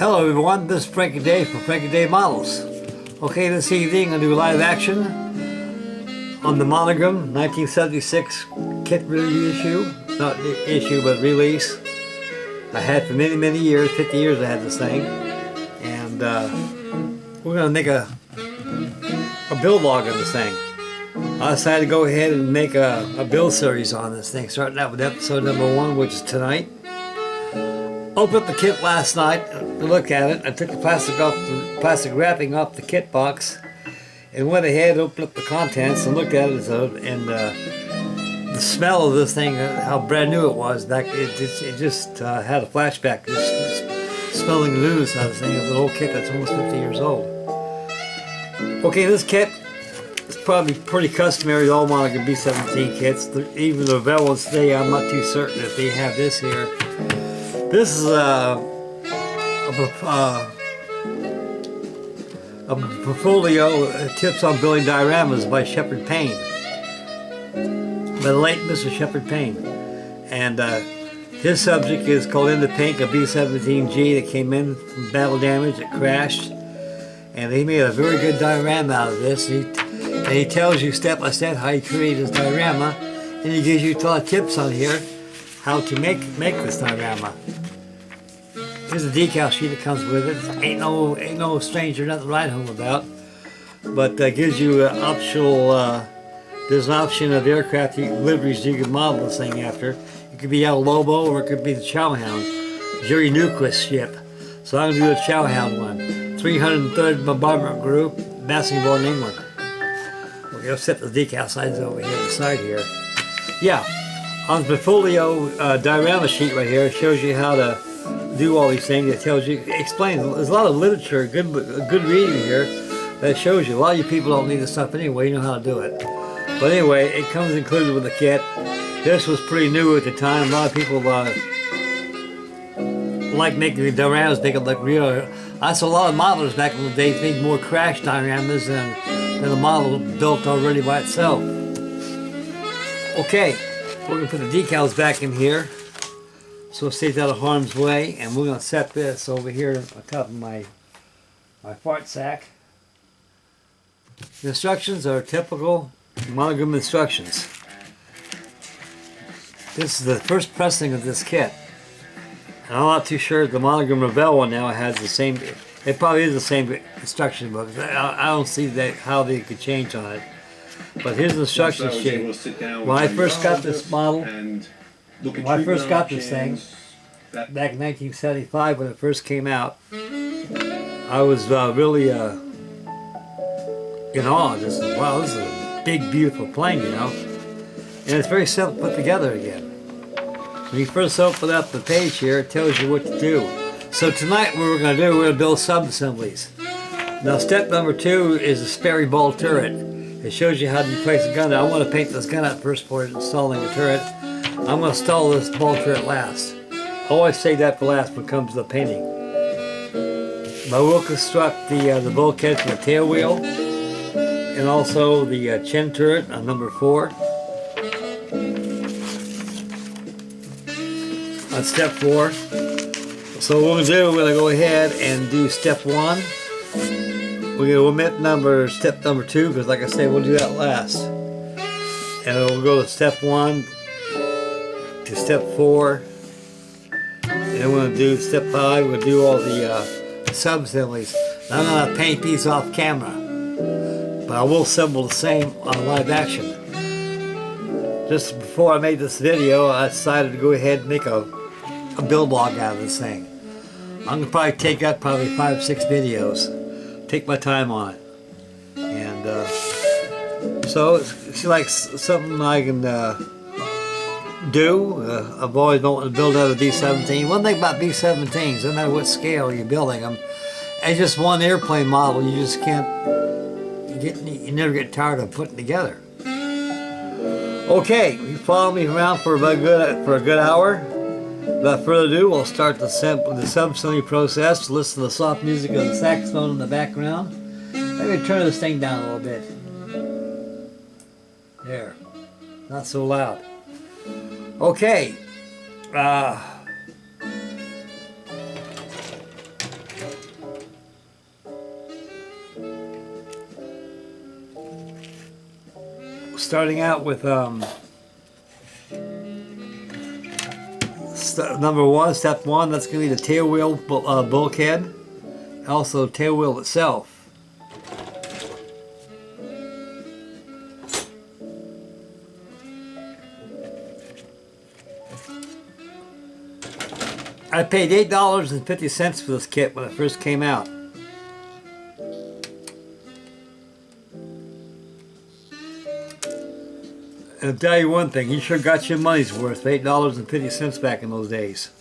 Hello everyone, this is Frankie Day from Frankie Day Models. Okay, this evening I'm going to do live action on the Monogram 1976 kit reissue. Not issue, but release. I had for many years, 50 years I had this thing. And we're going to make a build log of this thing. I decided to go ahead and make a build series on this thing, starting out with episode number 1, which is tonight. Opened up the kit last night to look at it. I took the plastic wrapping off the kit box and went ahead and opened up the contents and looked at it. And the smell of this thing, how brand new it was, it just had a flashback, just smelling the newness of this thing. It was an old kit that's almost 50 years old. Okay, this kit is probably pretty customary to all Monogram B17 kits. Even the Velvets today, I'm not too certain if they have this here. This is a portfolio, Tips on Building Dioramas by Shepard Payne, by the late Mr. Shepard Payne. And his subject is called In the Pink, a B17G that came in from battle damage, it crashed. And he made a very good diorama out of this. And he tells you step by step how he created his diorama, and he gives you a lot of tips on here how to make this diorama. Here's the decal sheet that comes with it. Ain't no stranger, nothing to write home about. But gives you an optional, there's an option of aircraft liveries you can model this thing after. It could be El Lobo or it could be the Chowhound, Jerry Newquist's ship. So I'm going to do a Chowhound one. 303rd Bombardment Group, Bassingbourn, England. We're going to set the decal signs over here on the side here. Yeah, on the portfolio diorama sheet right here, it shows you how to do all these things. It tells you, explains. There's a lot of literature, good reading here that shows you. A lot of you people don't need this stuff anyway. You know how to do it. But anyway, it comes included with the kit. This was pretty new at the time. A lot of people like making the dioramas make it look real. I saw a lot of modelers back in the days make more crash dioramas than a model built already by itself. Okay, we're going to put the decals back in here so it stays out of harm's way, and we're going to set this over here on top of my fart sack. The instructions are typical Monogram instructions. This is the first pressing of this kit. And I'm not too sure if the Monogram Revell one now has the same, it probably is the same instruction book. I don't see how they could change on it. But here's the instruction sheet. When I first got this model, when I first got this thing, back in 1975 when it first came out, I was really in awe. Wow, this is a big, beautiful plane, you know. And it's very simple to put together again. When you first open up the page here, it tells you what to do. So tonight what we're going to do, we're going to build sub-assemblies. Now step number 2 is a Sperry ball turret. It shows you how to place a gun. I want to paint this gun up first before installing a turret. I'm going to install this ball turret last. I always say that for last when it comes to the painting. But we'll construct the bulkhead for the tail wheel and also the chin turret on number 4. On step 4. So what we're going to do, we're going to go ahead and do step 1. We're going to omit step number 2 because like I say, we'll do that last. And we'll go to step 1 to step 4. And then we're going to do step 5. We're going to do all the sub-assemblies. Now I'm going to paint these off camera. But I will assemble the same on live action. Just before I made this video, I decided to go ahead and make a build log out of this thing. I'm going to probably take out 5 or 6 videos. Take my time on it. And so it's like something I can do. I've always wanted to build out a B-17. One thing about B-17s, no matter what scale you're building them, it's just one airplane model. You just can't, you never get tired of putting together. Okay, you follow me around for a good hour. Without further ado, we'll start the sub-assembly process. Listen to the soft music of the saxophone in the background. Maybe turn this thing down a little bit. There, not so loud. Okay. Starting out with number one, step one, that's going to be the tail wheel bulkhead. Also tail wheel itself. I paid $8.50 for this kit when it first came out. And I'll tell you one thing, you sure got your money's worth for $8.50 back in those days.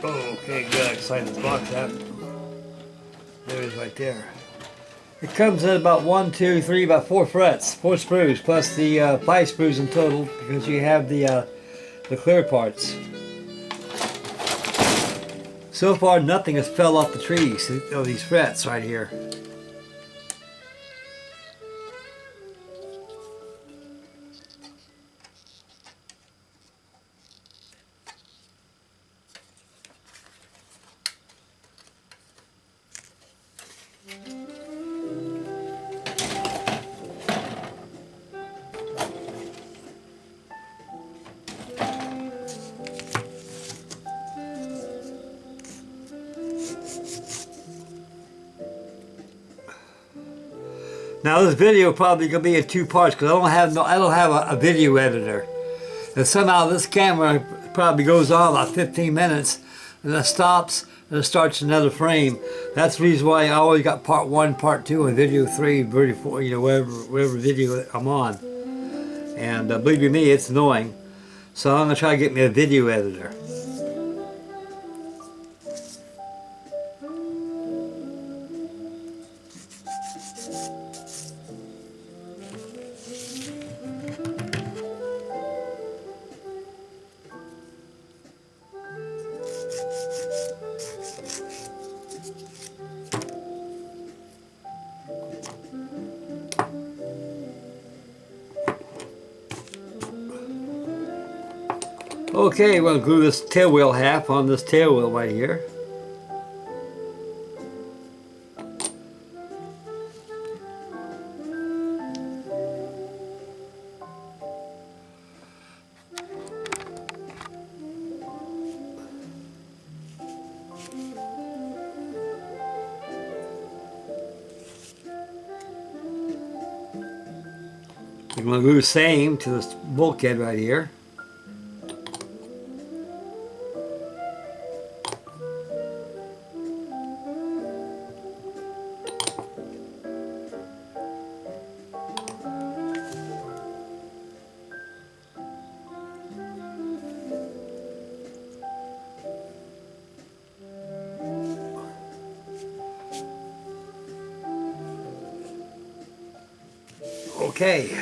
Okay, good. I slide this box out. There it is right there. It comes in about 1, 2, 3, about 4 frets, 4 sprues, plus the 5 sprues in total because you have the clear parts. So far, nothing has fell off the trees of these frets right here. Now this video probably gonna be in 2 parts because I don't have a video editor, and somehow this camera probably goes on about 15 minutes, and it stops and it starts another frame. That's the reason why I always got part 1, part 2, and video 3, video 4, you know, whatever video I'm on. And believe you me, it's annoying. So I'm gonna try to get me a video editor. Okay, we're going to glue this tail wheel half on this tail wheel right here. We're going to glue the same to this bulkhead right here. Okay.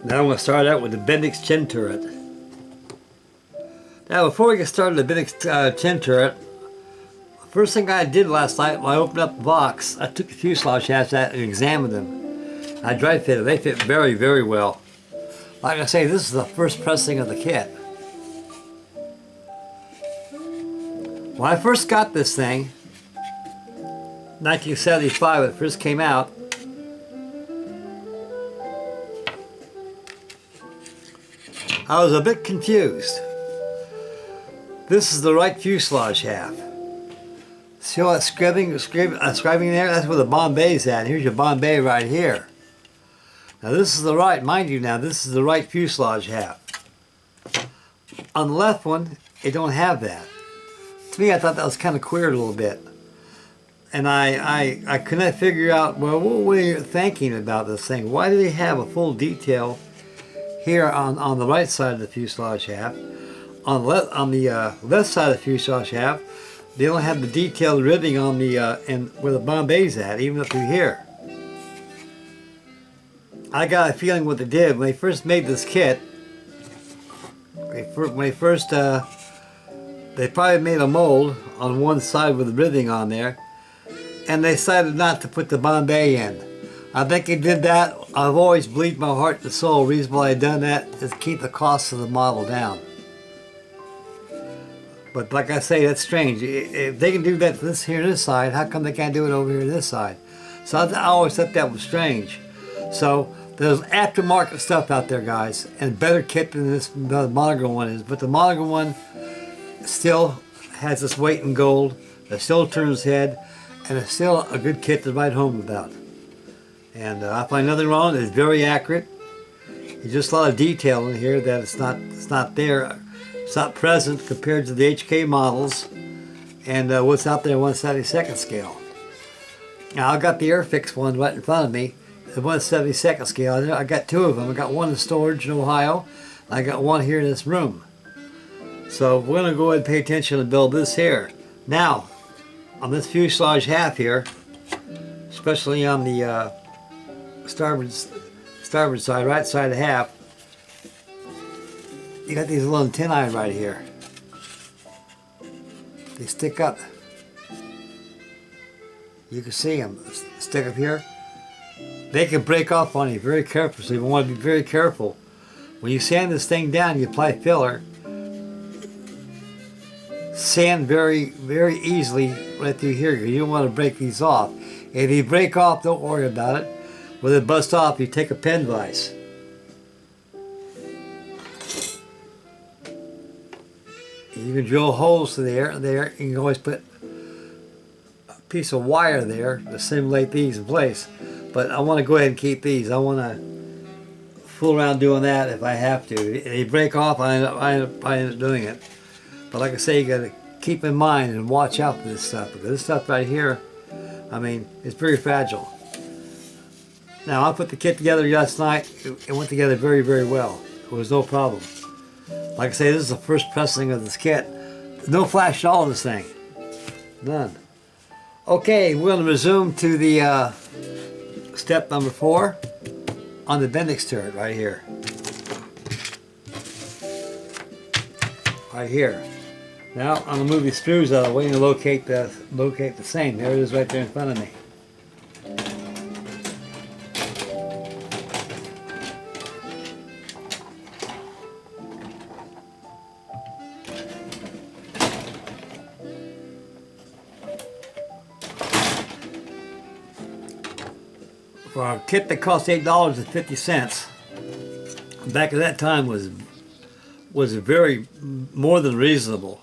Now I'm going to start out with the Bendix chin turret. Now before we get started with the Bendix chin turret, first thing I did last night when I opened up the box, I took the fuselage shafts out and examined them. I dry fitted. They fit very, very well. Like I say, this is the first pressing of the kit. When I first got this thing, 1975 when it first came out, I was a bit confused. This is the right fuselage half. See all that scribing there? That's where the Bombay's at. Here's your Bombay right here. Now this is the right, mind you now, this is the right fuselage half. On the left one, it don't have that. To me, I thought that was kind of queer a little bit. And I couldn't figure out, well, what were you thinking about this thing? Why do they have a full detail here on the right side of the fuselage shaft. On the left side of the fuselage shaft, they don't have the detailed ribbing on the and where the Bombay's at, even up through here. I got a feeling what they did when they first made this kit. They probably made a mold on one side with the ribbing on there, and they decided not to put the Bombay in. I think they did that. I've always believed my heart and soul. The reason why I done that is to keep the cost of the model down. But like I say, that's strange. If they can do that to this here this side, how come they can't do it over here this side? So I always thought that was strange. So there's aftermarket stuff out there, guys, and better kit than the Monogram one is. But the Monogram one still has this weight in gold. It still turns head, and it's still a good kit to write home about. And I find nothing wrong. It's very accurate. There's just a lot of detail in here that it's not there. It's not present compared to the HK models and what's out there 1/72nd scale. Now I got the Airfix one right in front of me, the 1/72nd scale. I got two of them. I got one in storage in Ohio. I got one here in this room. So we're going to go ahead and pay attention and build this here. Now, on this fuselage half here, especially on the starboard side, right side of the half, you got these little antennae right here. They stick up. You can see them stick up here. They can break off on you very carefully, so you want to be very careful. When you sand this thing down, you apply filler. Sand very, very easily right through here. You don't want to break these off. If you break off, don't worry about it. When they bust off, you take a pen vise. You can drill holes to there. You can always put a piece of wire there to simulate these in place. But I want to go ahead and keep these. I want to fool around doing that if I have to. If they break off, I end up doing it. But like I say, you got to keep in mind and watch out for this stuff, because this stuff right here, I mean, it's very fragile. Now I put the kit together last night. It went together very, very well. There was no problem. Like I say, this is the first pressing of this kit. No flash at all in this thing. None. Okay, we're going to resume to the step number 4 on the Bendix turret right here. Right here. Now I'm going to move these screws out of the way and locate the same. There it is right there in front of me. For a kit that cost $8.50, back at that time was very more than reasonable.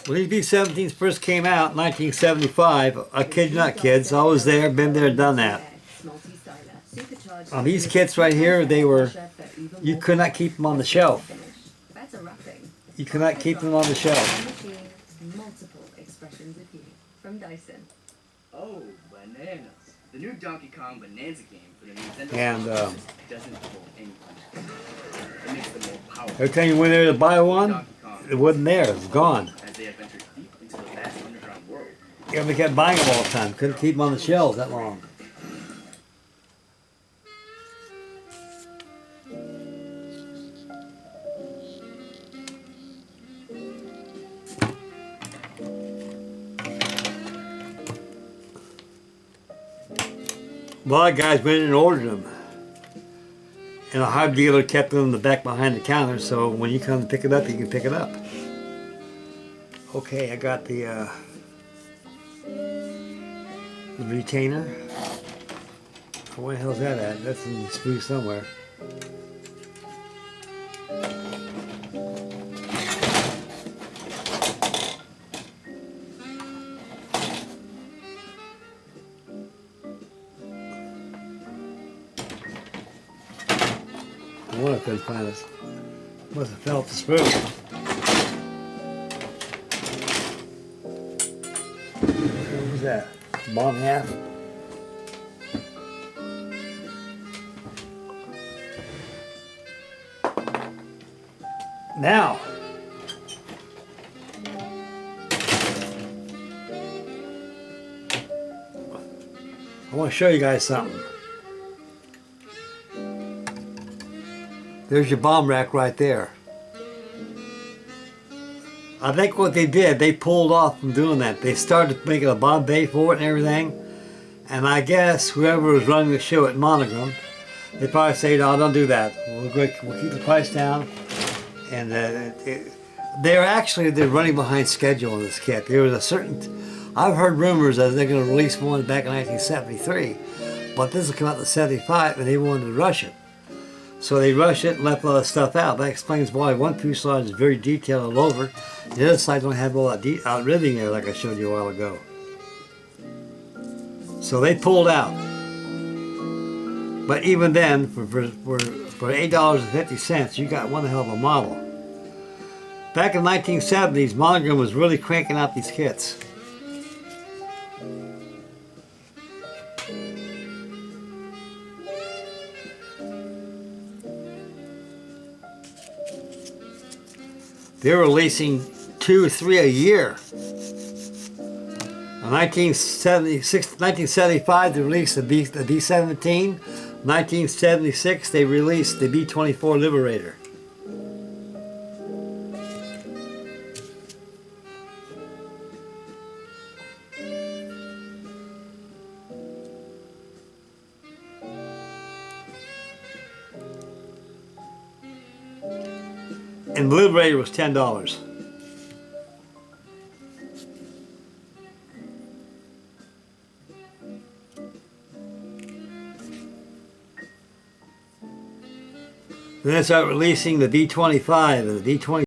When these B-17s first came out in 1975, I kid you not, kids, I was there, been there, done that. On these kits right here, you could not keep them on the shelf. You could not keep them on the shelf. From Dyson. Oh, bananas. The new Donkey Kong Bonanza game for the Nintendo and doesn't pull any punches. It makes them more powerful. Every time you went there to buy one, it wasn't there, it was gone. As they have ventured deep into the vast underground world. Yeah, we kept buying them all the time. Couldn't keep them on the shelves that long. A lot of guys went in and ordered them, and a hobby dealer kept them in the back behind the counter, so when you come to pick it up, you can pick it up. Okay, I got the retainer. Where the hell's that at? That's in the screw somewhere. I couldn't find it. Must have fell off the screw. What was that? Bottom half? Now, I want to show you guys something. There's your bomb rack right there. I think what they did, they pulled off from doing that. They started making a bomb bay for it and everything. And I guess whoever was running the show at Monogram, they probably say, no, don't do that. We'll keep the price down. And they're running behind schedule on this kit. There was a certain, I've heard rumors that they're going to release one back in 1973, but this will come out in 75 and they wanted to rush it. So they rushed it and left a lot of stuff out. That explains why one fuselage is very detailed all over. The other side don't have all that out-ribbing there like I showed you a while ago. So they pulled out. But even then, for $8.50, you got one hell of a model. Back in the 1970s, Monogram was really cranking out these kits. They were releasing 2 or 3 a year. In 1975, they released the B17. 1976, they released the B-24 Liberator. And the Liberator was $10. Then they started releasing the B-25, and the B-25